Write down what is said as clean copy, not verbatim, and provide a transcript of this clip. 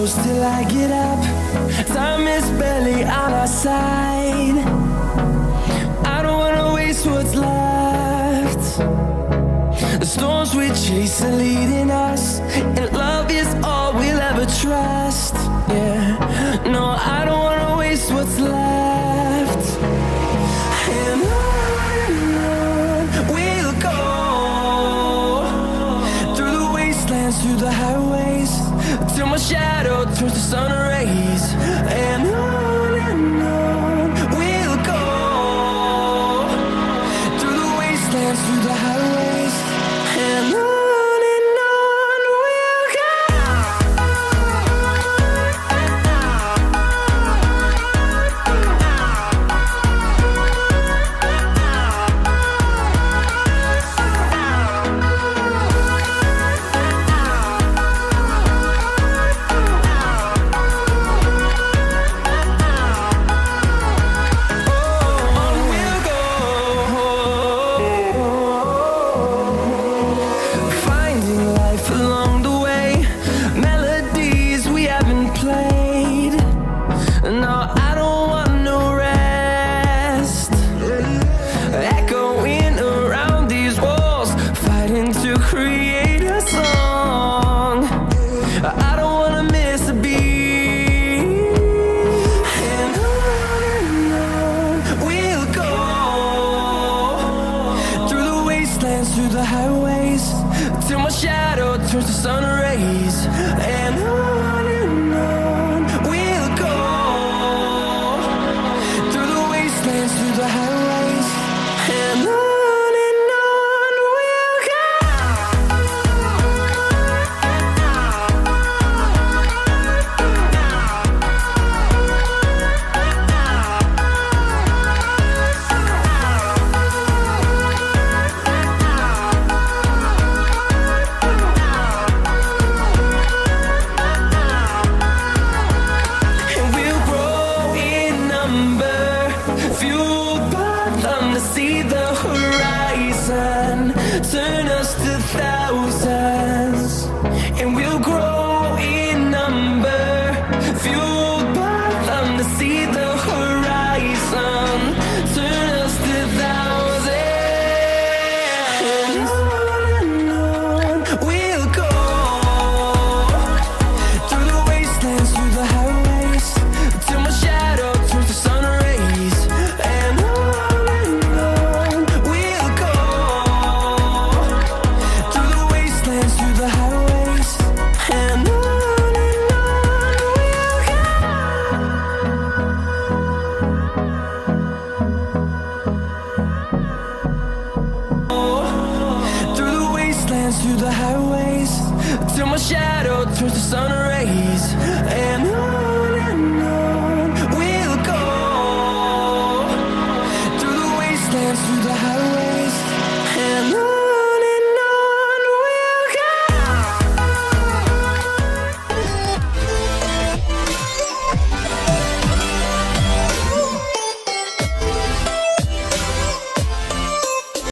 close till I get up. Time is barely on our side. I don't wanna waste what's left. The storms we chase are leading us, and love is all we'll ever trust. Yeah, no, I don't wanna waste what's left. And on we'll go, through the wastelands, through the highways, till my shadow turns to sun rays. And on we'll go, through the wastelands, through the highways, and on. Create a song. I don't wanna miss a beat. And on we'll go, through the wastelands, through the highways, till my shadow turns to sun rays. And on we'll go, through the wastelands, through the highways, and on. Fueled by them to see the horizon, turn us to thousands, and we'll grow in number. Fueled by them to see the horizon, turn us to thousands, and on we'll go, through the wastelands, through the highways, till my shadow turns to sun rays. Through the highways, till my shadow turns to sun rays. And on